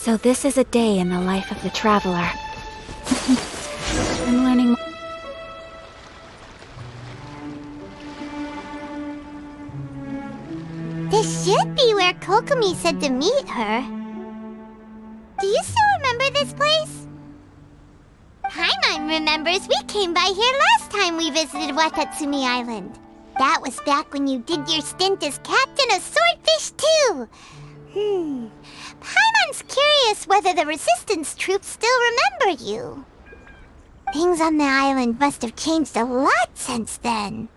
So this is a day in the life of the traveler. I'm learning. This should be where Kokomi said to meet her. Do you still remember this place? Paimon remembers we came by here last time we visited Watatsumi Island. That was back when you did your stint as captain of Swordfish too. Paimon's curious whether the resistance troops still remember you. Things on the island must have changed a lot since then.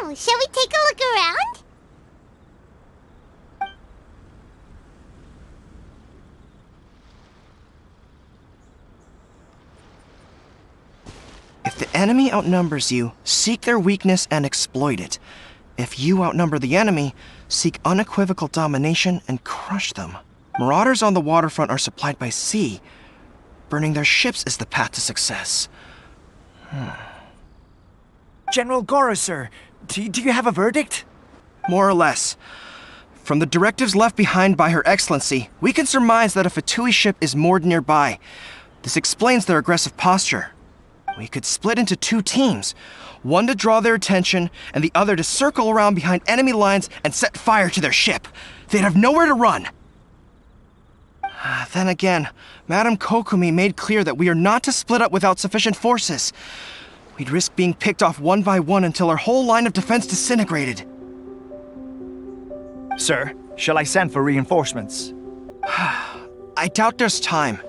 Oh, shall we take a look around? If the enemy outnumbers you, seek their weakness and exploit it. If you outnumber the enemy, seek unequivocal domination and crush them. Marauders on the waterfront are supplied by sea. Burning their ships is the path to success. General Goro, sir, do you have a verdict? More or less. From the directives left behind by Her Excellency, we can surmise that a Fatui ship is moored nearby. This explains their aggressive posture. We could split into two teams, one to draw their attention and the other to circle around behind enemy lines and set fire to their ship. They'd have nowhere to run. Then again, Madame Kokomi made clear that we are not to split up without sufficient forces. We'd risk being picked off one by one until our whole line of defense disintegrated. Sir, shall I send for reinforcements? I doubt there's time.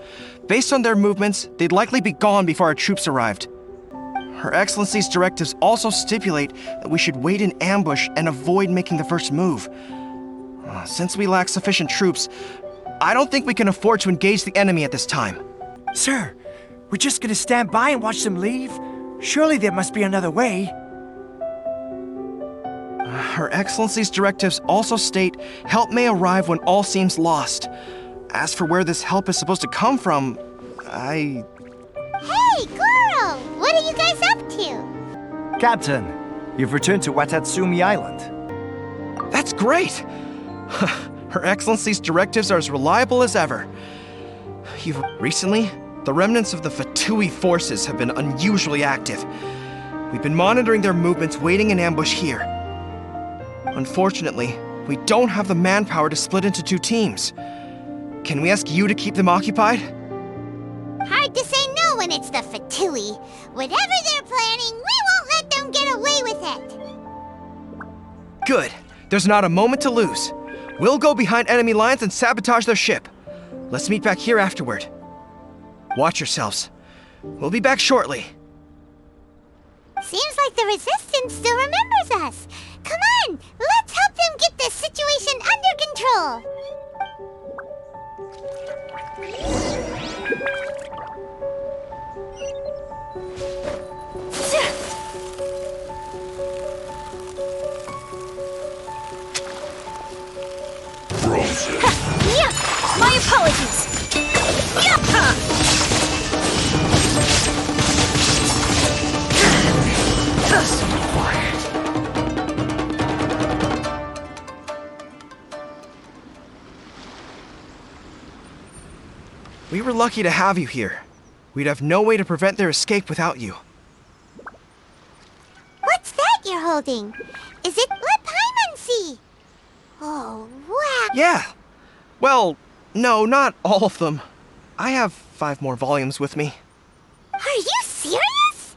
Based on their movements, they'd likely be gone before our troops arrived. Her Excellency's directives also stipulate that we should wait in ambush and avoid making the first move. Since we lack sufficient troops, I don't think we can afford to engage the enemy at this time. Sir, we're just gonna stand by and watch them leave? Surely there must be another way. Her Excellency's directives also state help may arrive when all seems lost. As for where this help is supposed to come from, Hey, Goro! What are you guys up to? Captain, you've returned to Watatsumi Island. That's great! Her Excellency's directives are as reliable as ever. Recently, the remnants of the Fatui forces have been unusually active. We've been monitoring their movements, waiting in ambush here. Unfortunately, we don't have the manpower to split into two teams. Can we ask you to keep them occupied? Hard to say no when it's the Fatui. Whatever they're planning, we won't let them get away with it. Good. There's not a moment to lose. We'll go behind enemy lines and sabotage their ship. Let's meet back here afterward. Watch yourselves. We'll be back shortly. Seems like the Resistance still remembers us. Come on, let's help them get this situation under control. Yeah, my apologies. We were lucky to have you here. We'd have no way to prevent their escape without you. What's that you're holding? Is it let Paimon see? Oh, wow. Yeah. Well, no, not all of them. I have 5 more volumes with me. Are you serious?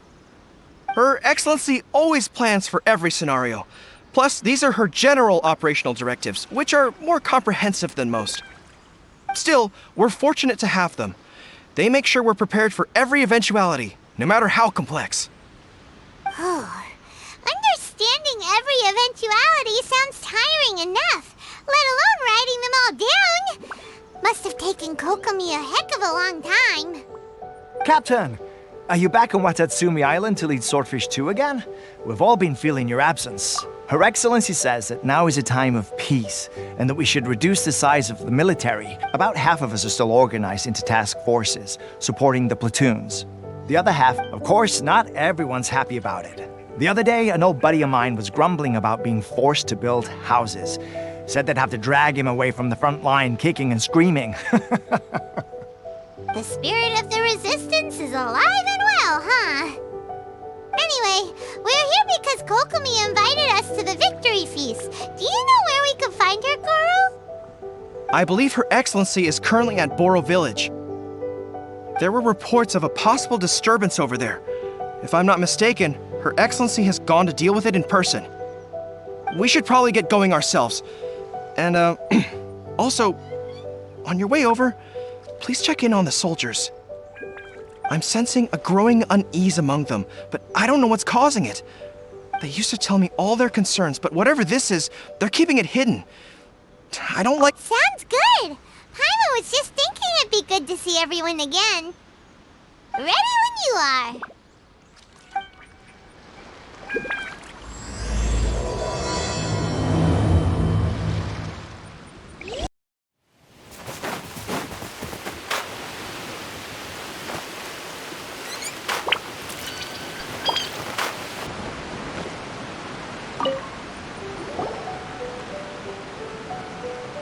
Her Excellency always plans for every scenario. Plus, these are her general operational directives, which are more comprehensive than most. Still, we're fortunate to have them. They make sure we're prepared for every eventuality, no matter how complex. Oh, understanding every eventuality sounds tiring enough, let alone writing them all down. Must have taken Kokomi a heck of a long time. Captain, are you back on Watatsumi Island to lead Swordfish 2 again? We've all been feeling your absence. Her Excellency says that now is a time of peace, and that we should reduce the size of the military. About half of us are still organized into task forces, supporting the platoons. The other half, of course, not everyone's happy about it. The other day, an old buddy of mine was grumbling about being forced to build houses. Said they'd have to drag him away from the front line, kicking and screaming. The spirit of the resistance is alive and well, huh? Anyway, we're here because Kokomi invited us to the victory feast. Do you know where we could find her, Goro? I believe Her Excellency is currently at Boro Village. There were reports of a possible disturbance over there. If I'm not mistaken, Her Excellency has gone to deal with it in person. We should probably get going ourselves. And, also, on your way over, please check in on the soldiers. I'm sensing a growing unease among them, but I don't know what's causing it. They used to tell me all their concerns, but whatever this is, they're keeping it hidden. I don't like— Sounds good. Paimon was just thinking it'd be good to see everyone again. Ready when you are.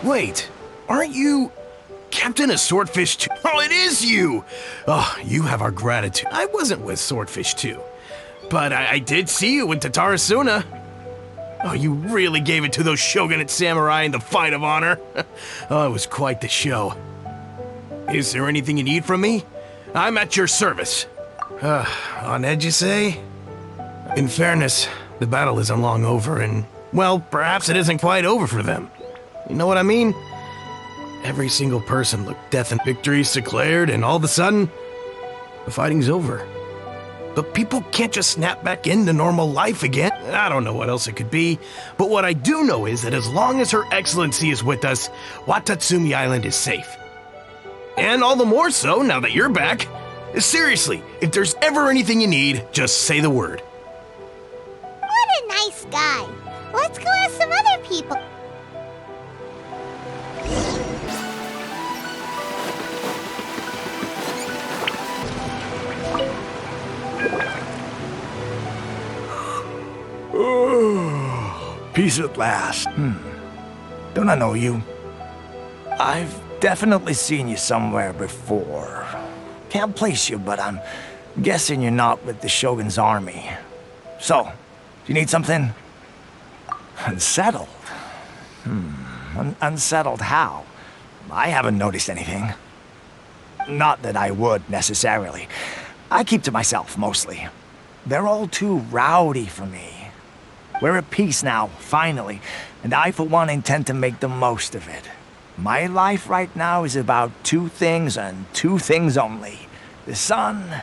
Wait, aren't you Captain of Swordfish 2? Oh, it is you! Oh, you have our gratitude. I wasn't with Swordfish 2, but I did see you in Tatarasuna. Oh, you really gave it to those shogunate samurai in the fight of honor. Oh, it was quite the show. Is there anything you need from me? I'm at your service. On edge, you say? In fairness, the battle isn't long over, and, well, perhaps it isn't quite over for them. You know what I mean? Every single person looked death and victory's declared, and all of a sudden, the fighting's over. But people can't just snap back into normal life again. I don't know what else it could be, but what I do know is that as long as Her Excellency is with us, Watatsumi Island is safe. And all the more so now that you're back. Seriously, if there's ever anything you need, just say the word. What a nice guy. Let's go ask some other people. Peace at last. Don't I know you? I've definitely seen you somewhere before. Can't place you, but I'm guessing you're not with the Shogun's army. So, do you need something? Unsettled? Unsettled how? I haven't noticed anything. Not that I would, necessarily. I keep to myself, mostly. They're all too rowdy for me. We're at peace now, finally, and I, for one, intend to make the most of it. My life right now is about two things and two things only. The sun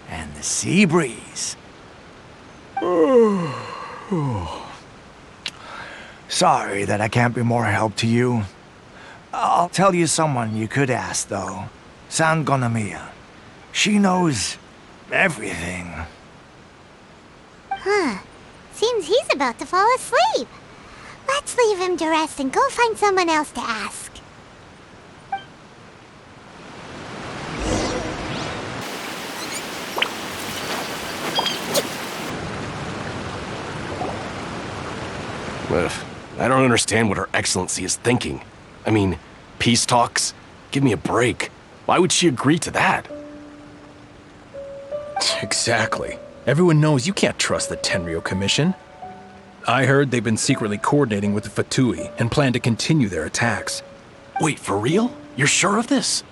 and the sea breeze. Sorry that I can't be more help to you. I'll tell you someone you could ask, though. Sangonomiya. She knows everything. Huh. Seems he's about to fall asleep. Let's leave him to rest and go find someone else to ask. I don't understand what Her Excellency is thinking. I mean, peace talks? Give me a break. Why would she agree to that? Exactly. Everyone knows you can't trust the Tenryou Commission. I heard they've been secretly coordinating with the Fatui and plan to continue their attacks. Wait, for real? You're sure of this?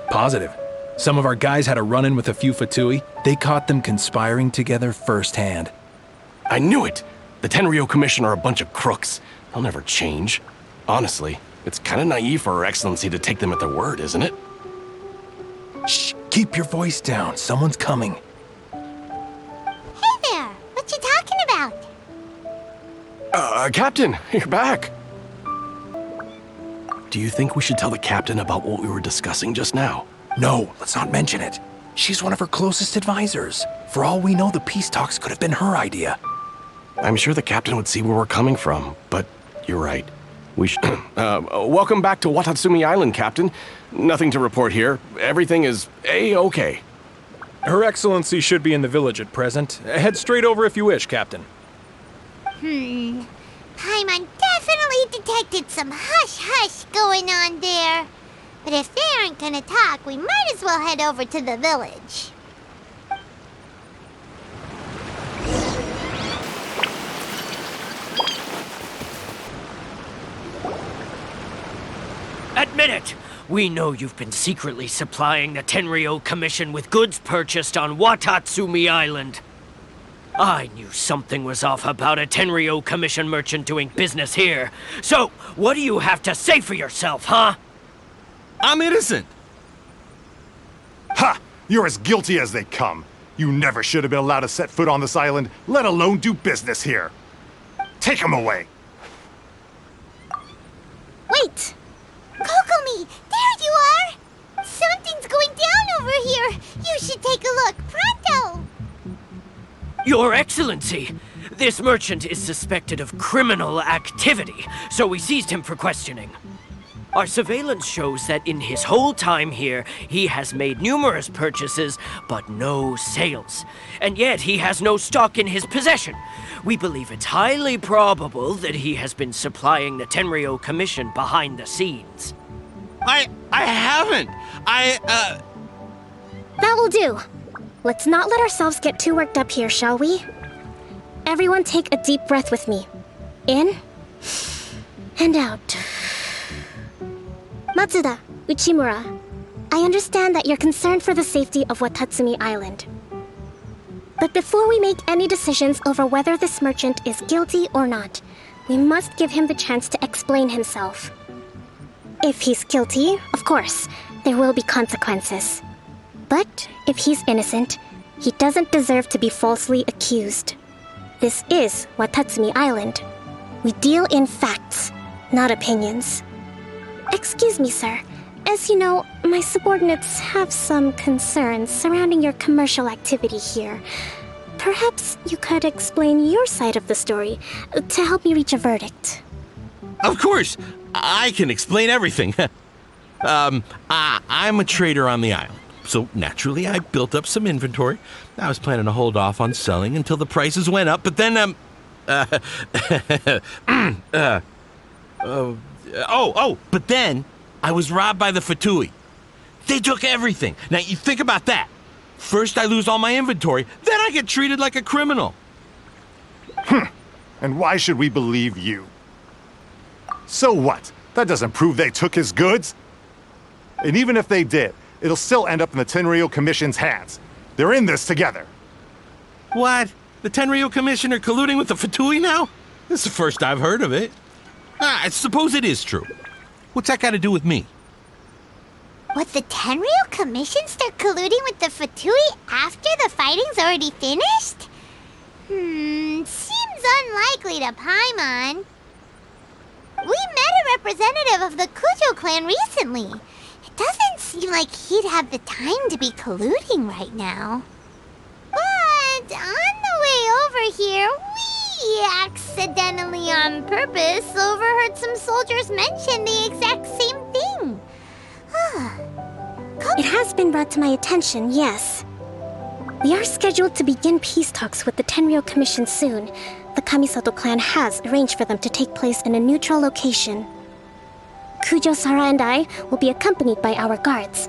Positive. Some of our guys had a run-in with a few Fatui. They caught them conspiring together firsthand. I knew it! The Tenryou Commission are a bunch of crooks. They'll never change. Honestly, it's kind of naive for Her Excellency to take them at their word, isn't it? Shh, keep your voice down. Someone's coming. Hey there! What you talking about? Captain, you're back. Do you think we should tell the captain about what we were discussing just now? No, let's not mention it. She's one of her closest advisors. For all we know, the peace talks could have been her idea. I'm sure the captain would see where we're coming from, but you're right. We should... welcome back to Watatsumi Island, Captain. Nothing to report here. Everything is A-okay. Her Excellency should be in the village at present. Head straight over if you wish, Captain. Paimon definitely detected some hush-hush going on there. But if they aren't gonna talk, we might as well head over to the village. Admit it! We know you've been secretly supplying the Tenryou Commission with goods purchased on Watatsumi Island. I knew something was off about a Tenryou Commission merchant doing business here. So, what do you have to say for yourself, huh? I'm innocent. Ha! You're as guilty as they come. You never should have been allowed to set foot on this island, let alone do business here. Take him away. Wait! Kokomi, there you are! Something's going down over here. You should take a look, pronto! Your Excellency, this merchant is suspected of criminal activity, so we seized him for questioning. Our surveillance shows that in his whole time here, he has made numerous purchases, but no sales. And yet he has no stock in his possession. We believe it's highly probable that he has been supplying the Tenryou Commission behind the scenes. I haven't. That will do. Let's not let ourselves get too worked up here, shall we? Everyone take a deep breath with me. In and out. Matsuda, Uchimura, I understand that you're concerned for the safety of Watatsumi Island. But before we make any decisions over whether this merchant is guilty or not, we must give him the chance to explain himself. If he's guilty, of course, there will be consequences. But if he's innocent, he doesn't deserve to be falsely accused. This is Watatsumi Island. We deal in facts, not opinions. Excuse me, sir. As you know, my subordinates have some concerns surrounding your commercial activity here. Perhaps you could explain your side of the story to help me reach a verdict. Of course, I can explain everything. I'm a trader on the island, so naturally I built up some inventory. I was planning to hold off on selling until the prices went up, but then, but then I was robbed by the Fatui. They took everything. Now, you think about that. First I lose all my inventory, then I get treated like a criminal. And why should we believe you? So what? That doesn't prove they took his goods. And even if they did, it'll still end up in the Tenryou Commission's hands. They're in this together. What? The Tenryou Commission are colluding with the Fatui now? This is the first I've heard of it. I suppose it is true. What's that got to do with me? Would the Tenryou Commission start colluding with the Fatui after the fighting's already finished? Seems unlikely to Paimon. We met a representative of the Kujo clan recently. It doesn't seem like he'd have the time to be colluding right now. But on the way over here, we accidentally on purpose overheard some soldiers mention the exact same thing. It has been brought to my attention, yes. We are scheduled to begin peace talks with the Tenryou Commission soon. The Kamisato clan has arranged for them to take place in a neutral location. Kujo-Sara and I will be accompanied by our guards.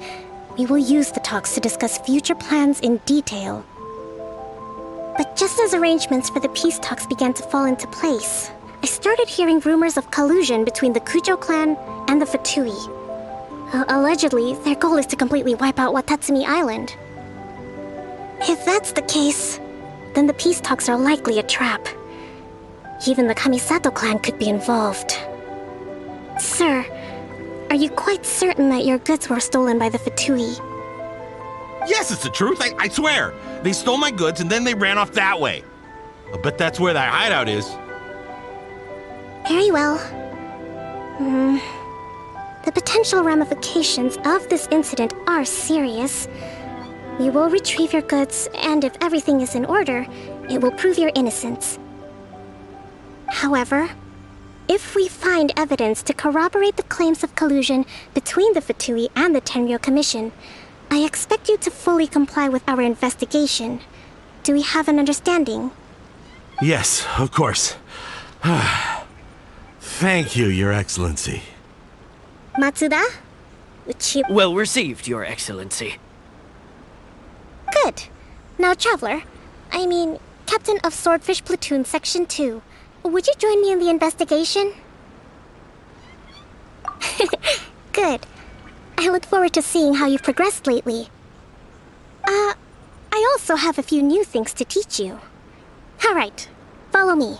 We will use the talks to discuss future plans in detail. But just as arrangements for the peace talks began to fall into place, I started hearing rumors of collusion between the Kujo clan and the Fatui. Allegedly, their goal is to completely wipe out Watatsumi Island. If that's the case, then the peace talks are likely a trap. Even the Kamisato clan could be involved. Sir, are you quite certain that your goods were stolen by the Fatui? Yes, it's the truth. I swear. They stole my goods and then they ran off that way. I bet that's where that hideout is. Very well. The potential ramifications of this incident are serious. We will retrieve your goods, and if everything is in order, it will prove your innocence. However, if we find evidence to corroborate the claims of collusion between the Fatui and the Tenryou Commission, I expect you to fully comply with our investigation. Do we have an understanding? Yes, of course. Thank you, Your Excellency. Matsuda? Uchi... Well received, Your Excellency. Good. Now, Traveler, Captain of Swordfish Platoon Section 2, would you join me in the investigation? Good. I look forward to seeing how you've progressed lately. I also have a few new things to teach you. Alright, follow me.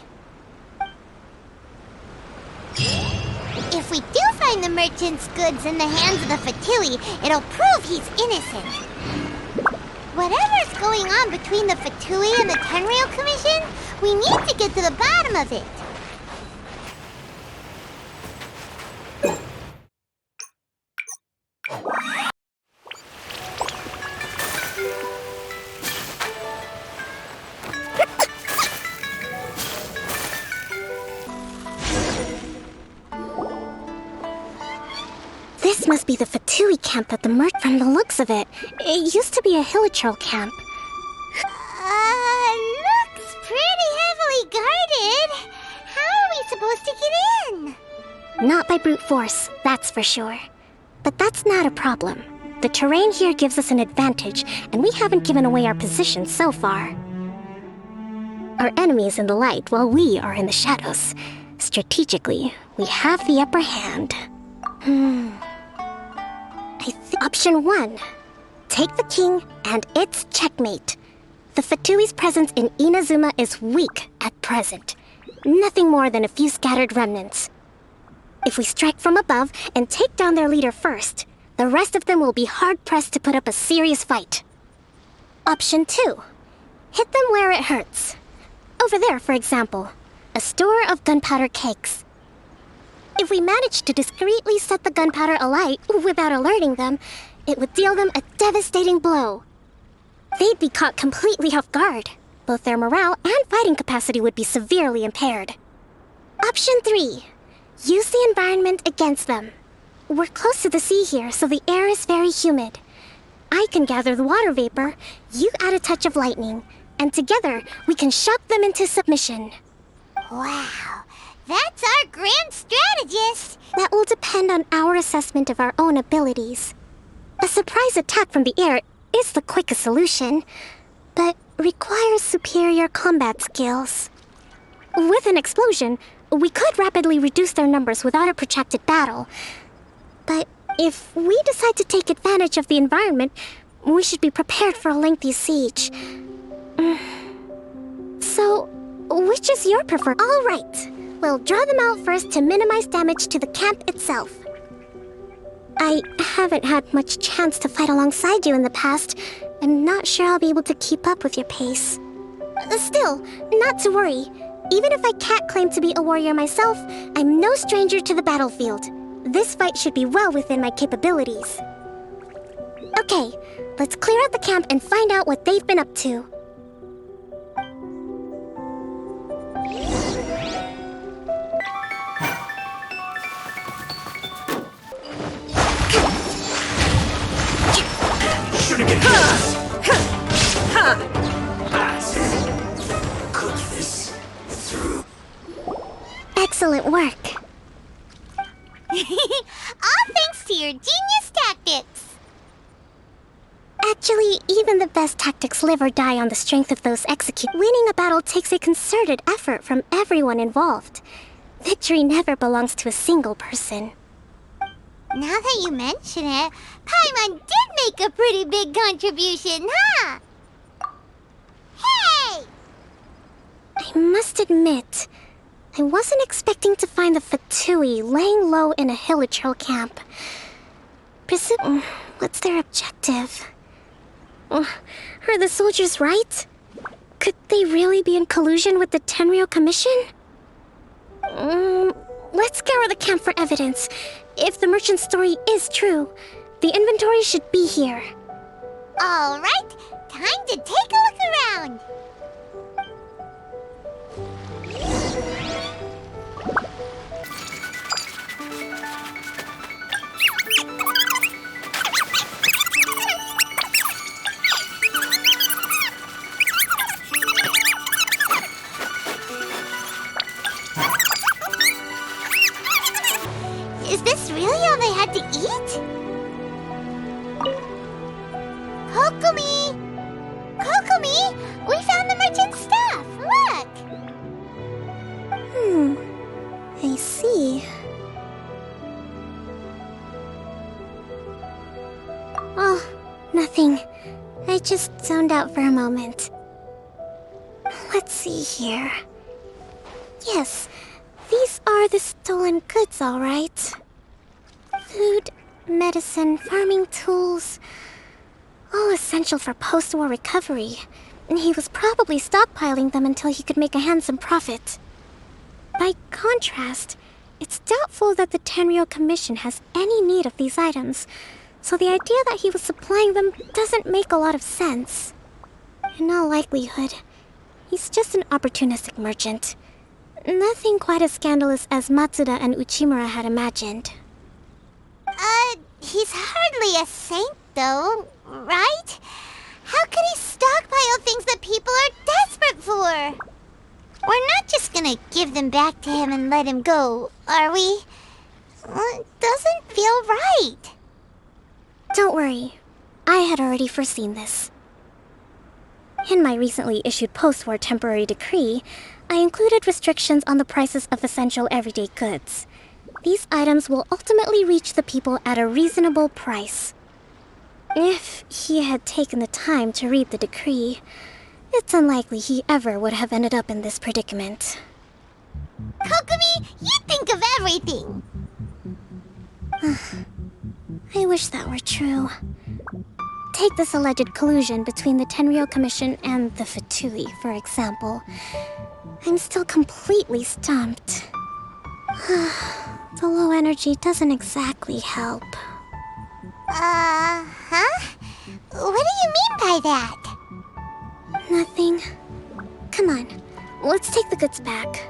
If we do find the merchant's goods in the hands of the Fatui, it'll prove he's innocent. Whatever's going on between the Fatui and the Tenryou Commission, we need to get to the bottom of it. This must be the Fatui camp that the merc from the looks of it. It used to be a Hilichurl camp. Looks pretty heavily guarded. How are we supposed to get in? Not by brute force, that's for sure. But that's not a problem. The terrain here gives us an advantage, and we haven't given away our position so far. Our enemy is in the light, while we are in the shadows. Strategically, we have the upper hand. Option 1. Take the king, and it's checkmate. The Fatui's presence in Inazuma is weak at present. Nothing more than a few scattered remnants. If we strike from above and take down their leader first, the rest of them will be hard-pressed to put up a serious fight. Option 2. Hit them where it hurts. Over there, for example, a store of gunpowder cakes. If we manage to discreetly set the gunpowder alight without alerting them, it would deal them a devastating blow. They'd be caught completely off guard. Both their morale and fighting capacity would be severely impaired. Option 3. Use the environment against them. We're close to the sea here, so the air is very humid. I can gather the water vapor, you add a touch of lightning, and together we can shock them into submission. Wow, that's our grand strategist. That will depend on our assessment of our own abilities. A surprise attack from the air is the quickest solution, but requires superior combat skills. With an explosion, we could rapidly reduce their numbers without a protracted battle. But if we decide to take advantage of the environment, we should be prepared for a lengthy siege. So, which is your preferred? All right, we'll draw them out first to minimize damage to the camp itself. I haven't had much chance to fight alongside you in the past. I'm not sure I'll be able to keep up with your pace. Still, not to worry. Even if I can't claim to be a warrior myself, I'm no stranger to the battlefield. This fight should be well within my capabilities. Okay, let's clear out the camp and find out what they've been up to. Excellent work. All thanks to your genius tactics. Actually, even the best tactics live or die on the strength of those executed. Winning a battle takes a concerted effort from everyone involved. Victory never belongs to a single person. Now that you mention it, Paimon did make a pretty big contribution, huh? Hey! I must admit, I wasn't expecting to find the Fatui laying low in a Hilichurl camp. What's their objective? Are the soldiers right? Could they really be in collusion with the Tenryou Commission? Let's scour the camp for evidence. If the merchant's story is true, the inventory should be here. All right, time to take a look around. Oh, nothing. I just zoned out for a moment. Let's see here. Yes, these are the stolen goods, all right. Food, medicine, farming tools. All essential for post-war recovery. And he was probably stockpiling them until he could make a handsome profit. By contrast, it's doubtful that the Tenryou Commission has any need of these items, so the idea that he was supplying them doesn't make a lot of sense. In all likelihood, he's just an opportunistic merchant. Nothing quite as scandalous as Matsuda and Uchimura had imagined. He's hardly a saint, though, right? How could he stockpile things that people are desperate for? We're not just gonna give them back to him and let him go, are we? It doesn't feel right. Don't worry. I had already foreseen this. In my recently issued post-war temporary decree, I included restrictions on the prices of essential everyday goods. These items will ultimately reach the people at a reasonable price. If he had taken the time to read the decree, it's unlikely he ever would have ended up in this predicament. Kokomi, you think of everything! I wish that were true. Take this alleged collusion between the Tenryou Commission and the Fatui, for example. I'm still completely stumped. The low energy doesn't exactly help. Huh? What do you mean by that? Nothing. Come on, let's take the goods back.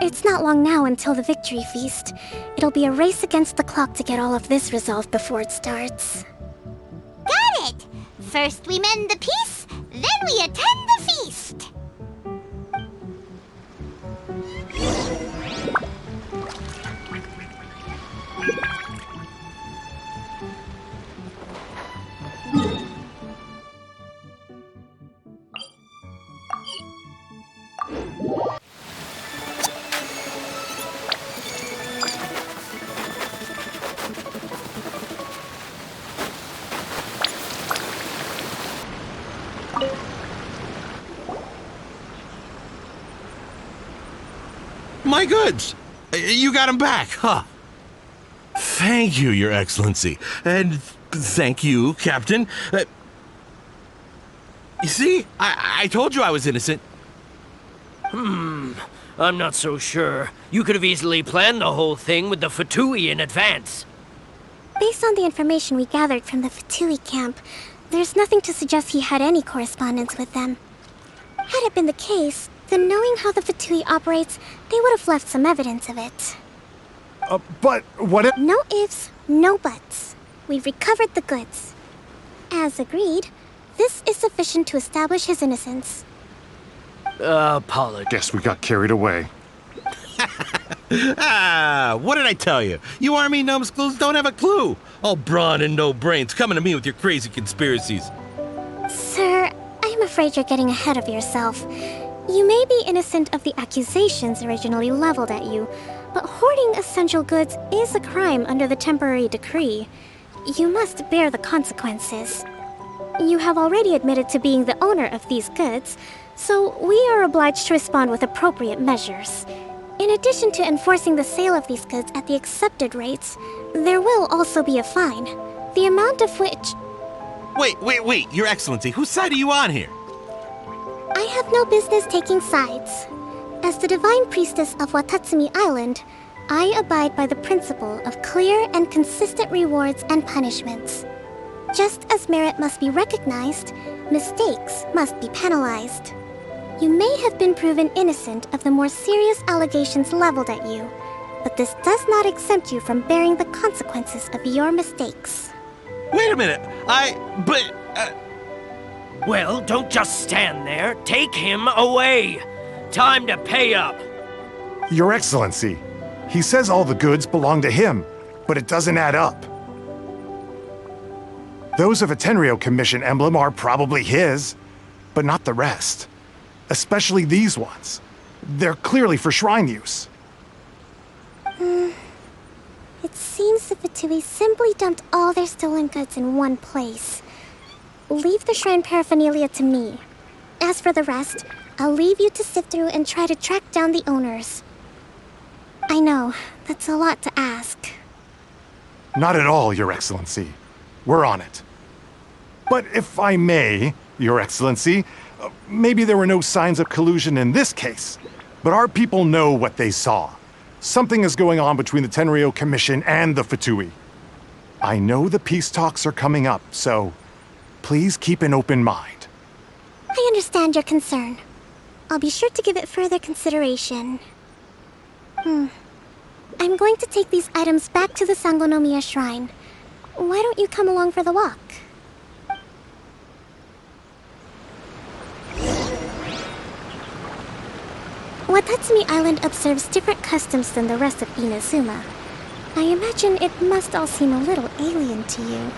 It's not long now until the victory feast. It'll be a race against the clock to get all of this resolved before it starts. Got it! First we mend the peace, then we attend the feast! My goods! You got them back, huh? Thank you, Your Excellency. And thank you, Captain. You see? I told you I was innocent. I'm not so sure. You could have easily planned the whole thing with the Fatui in advance. Based on the information we gathered from the Fatui camp, there's nothing to suggest he had any correspondence with them. Had it been the case, then knowing how the Fatui operates, they would have left some evidence of it. But what if... No ifs, no buts. We've recovered the goods. As agreed, this is sufficient to establish his innocence. Apologies. Guess we got carried away. What did I tell you? You army numbskulls don't have a clue. All brawn and no brains coming to me with your crazy conspiracies. Sir, I'm afraid you're getting ahead of yourself. You may be innocent of the accusations originally leveled at you, but hoarding essential goods is a crime under the temporary decree. You must bear the consequences. You have already admitted to being the owner of these goods, so we are obliged to respond with appropriate measures. In addition to enforcing the sale of these goods at the accepted rates, there will also be a fine, the amount of which... Wait, Your Excellency, whose side are you on here? I have no business taking sides. As the Divine Priestess of Watatsumi Island, I abide by the principle of clear and consistent rewards and punishments. Just as merit must be recognized, mistakes must be penalized. You may have been proven innocent of the more serious allegations leveled at you, but this does not exempt you from bearing the consequences of your mistakes. Wait a minute, Well, don't just stand there. Take him away. Time to pay up. Your Excellency, he says all the goods belong to him, but it doesn't add up. Those of a Tenryou Commission emblem are probably his, but not the rest. Especially these ones. They're clearly for shrine use. It seems the Fatui simply dumped all their stolen goods in one place. Leave the shrine paraphernalia to me. As for the rest, I'll leave you to sift through and try to track down the owners. I know, that's a lot to ask. Not at all, Your Excellency. We're on it. But if I may, Your Excellency, maybe there were no signs of collusion in this case, but our people know what they saw. Something is going on between the Tenryou Commission and the Fatui. I know the peace talks are coming up, so please keep an open mind. I understand your concern. I'll be sure to give it further consideration. I'm going to take these items back to the Sangonomiya Shrine. Why don't you come along for the walk? Watatsumi Island observes different customs than the rest of Inazuma. I imagine it must all seem a little alien to you.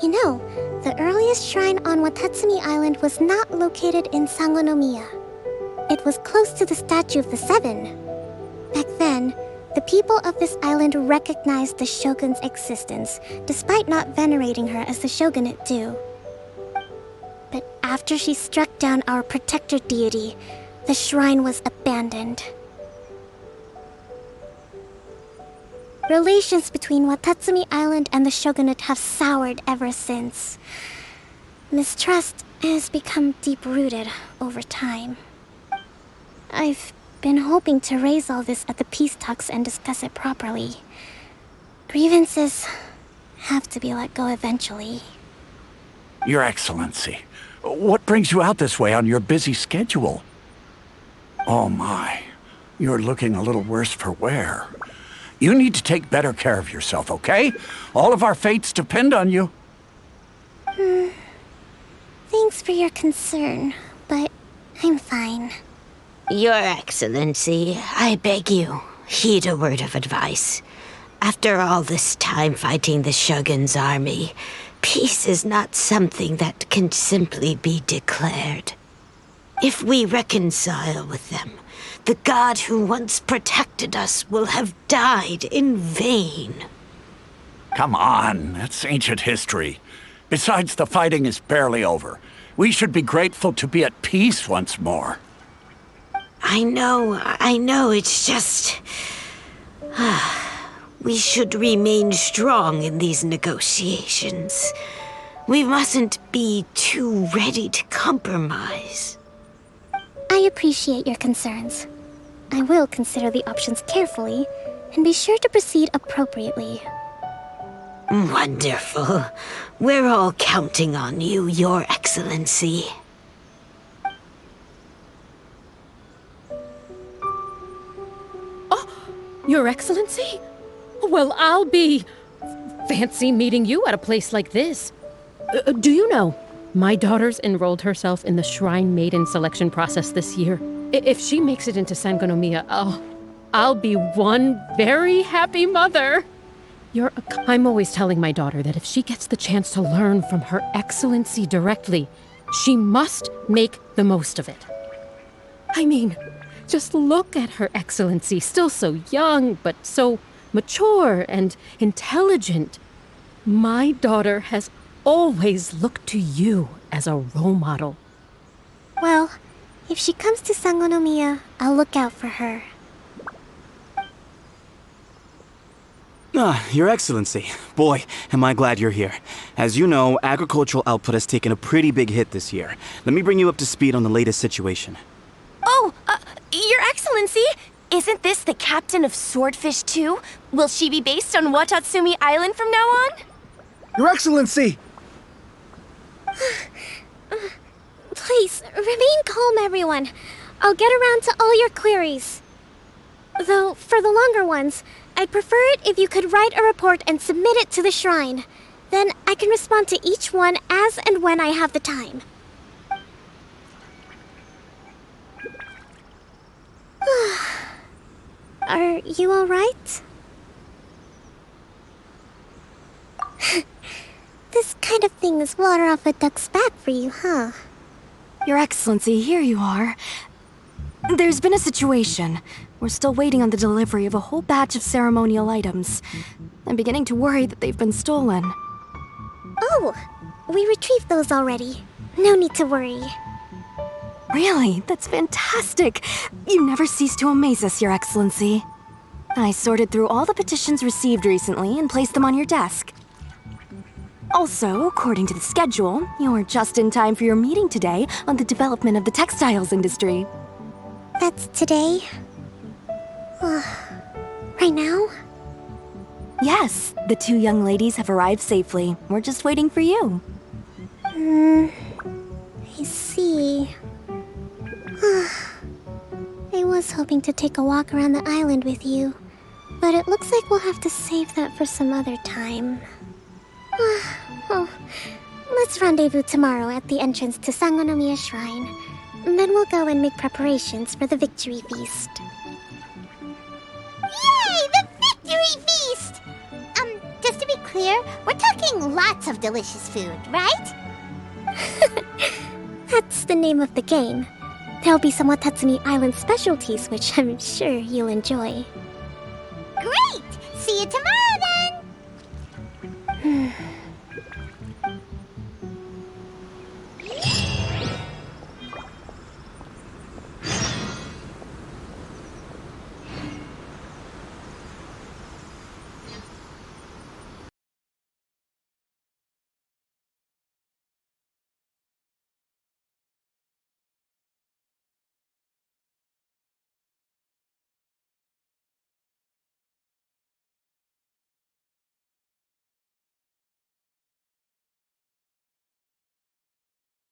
You know, the earliest shrine on Watatsumi Island was not located in Sangonomiya. It was close to the Statue of the Seven. Back then, the people of this island recognized the shogun's existence, despite not venerating her as the shogunate do. But after she struck down our protector deity, the shrine was abandoned. Relations between Watatsumi Island and the shogunate have soured ever since. Mistrust has become deep-rooted over time. I've been hoping to raise all this at the peace talks and discuss it properly. Grievances have to be let go eventually. Your Excellency, what brings you out this way on your busy schedule? Oh my, you're looking a little worse for wear. You need to take better care of yourself, okay? All of our fates depend on you. Thanks for your concern, but I'm fine. Your Excellency, I beg you, heed a word of advice. After all this time fighting the Shogun's army, peace is not something that can simply be declared. If we reconcile with them, the god who once protected us will have died in vain. Come on, that's ancient history. Besides, the fighting is barely over. We should be grateful to be at peace once more. I know, it's just... We should remain strong in these negotiations. We mustn't be too ready to compromise. I appreciate your concerns. I will consider the options carefully, and be sure to proceed appropriately. Wonderful. We're all counting on you, Your Excellency. Your Excellency? Well, I'll be... fancy meeting you at a place like this. Do you know, my daughter's enrolled herself in the Shrine Maiden selection process this year. If she makes it into Sangonomiya, I'll be one very happy mother. I'm always telling my daughter that if she gets the chance to learn from Her Excellency directly, she must make the most of it. I mean... just look at Her Excellency, still so young, but so mature and intelligent. My daughter has always looked to you as a role model. Well, if she comes to Sangonomiya, I'll look out for her. Your Excellency. Boy, am I glad you're here. As you know, agricultural output has taken a pretty big hit this year. Let me bring you up to speed on the latest situation. Oh, Your Excellency, isn't this the captain of Swordfish 2? Will she be based on Watatsumi Island from now on? Your Excellency! Please, remain calm, everyone. I'll get around to all your queries. Though, for the longer ones, I'd prefer it if you could write a report and submit it to the shrine. Then I can respond to each one as and when I have the time. Are you all right? This kind of thing is water off a duck's back for you, huh? Your Excellency, here you are. There's been a situation. We're still waiting on the delivery of a whole batch of ceremonial items. I'm beginning to worry that they've been stolen. Oh, we retrieved those already. No need to worry. Really? That's fantastic! You never cease to amaze us, Your Excellency. I sorted through all the petitions received recently and placed them on your desk. Also, according to the schedule, you're just in time for your meeting today on the development of the textiles industry. That's today? Right now? Yes, the two young ladies have arrived safely. We're just waiting for you. I see. I was hoping to take a walk around the island with you, but it looks like we'll have to save that for some other time. Well, let's rendezvous tomorrow at the entrance to Sangonomiya Shrine. Then we'll go and make preparations for the victory feast. Yay! The victory feast! Just to be clear, we're talking lots of delicious food, right? That's the name of the game. There'll be some Watatsumi Island specialties, which I'm sure you'll enjoy. Great! See you tomorrow then!